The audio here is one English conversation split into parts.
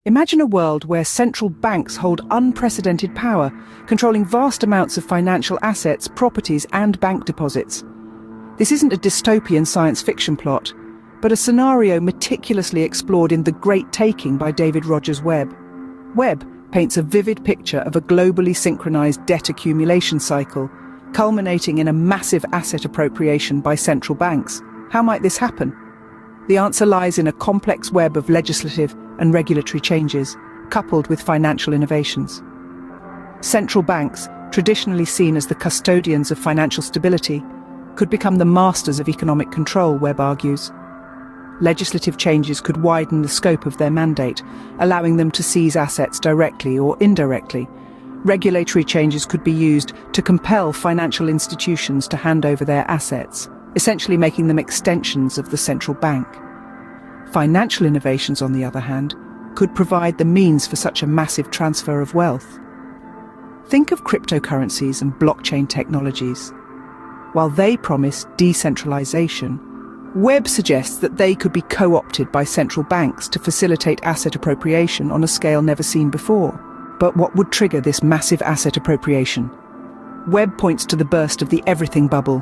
Imagine a world where central banks hold unprecedented power, controlling vast amounts of financial assets, properties, and bank deposits. This isn't a dystopian science fiction plot, but a scenario meticulously explored in The Great Taking by David Rogers Webb. Webb paints a vivid picture of a globally synchronized debt accumulation cycle, culminating in a massive asset appropriation by central banks. How might this happen? The answer lies in a complex web of legislative and regulatory changes, coupled with financial innovations. Central banks, traditionally seen as the custodians of financial stability, could become the masters of economic control, Webb argues. Legislative changes could widen the scope of their mandate, allowing them to seize assets directly or indirectly. Regulatory changes could be used to compel financial institutions to hand over their assets, essentially making them extensions of the central bank. Financial innovations, on the other hand, could provide the means for such a massive transfer of wealth. Think of cryptocurrencies and blockchain technologies. While they promise decentralization, Webb suggests that they could be co-opted by central banks to facilitate asset appropriation on a scale never seen before. But what would trigger this massive asset appropriation? Webb points to the burst of the everything bubble.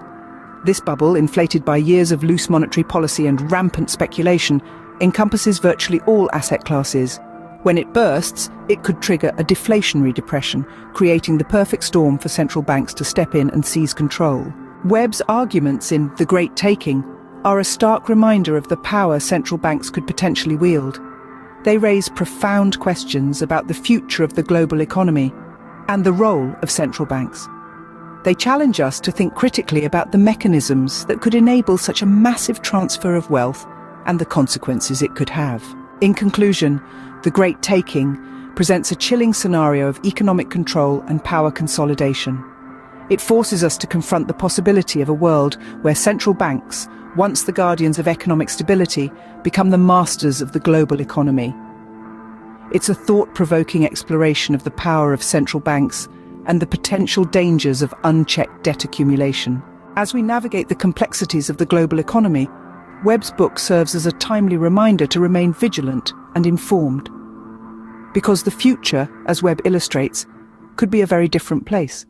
This bubble, inflated by years of loose monetary policy and rampant speculation, encompasses virtually all asset classes. When it bursts, it could trigger a deflationary depression, creating the perfect storm for central banks to step in and seize control. Webb's arguments in The Great Taking are a stark reminder of the power central banks could potentially wield. They raise profound questions about the future of the global economy and the role of central banks. They challenge us to think critically about the mechanisms that could enable such a massive transfer of wealth and the consequences it could have. In conclusion, The Great Taking presents a chilling scenario of economic control and power consolidation. It forces us to confront the possibility of a world where central banks, once the guardians of economic stability, become the masters of the global economy. It's a thought-provoking exploration of the power of central banks and the potential dangers of unchecked debt accumulation. As we navigate the complexities of the global economy, Webb's book serves as a timely reminder to remain vigilant and informed. Because the future, as Webb illustrates, could be a very different place.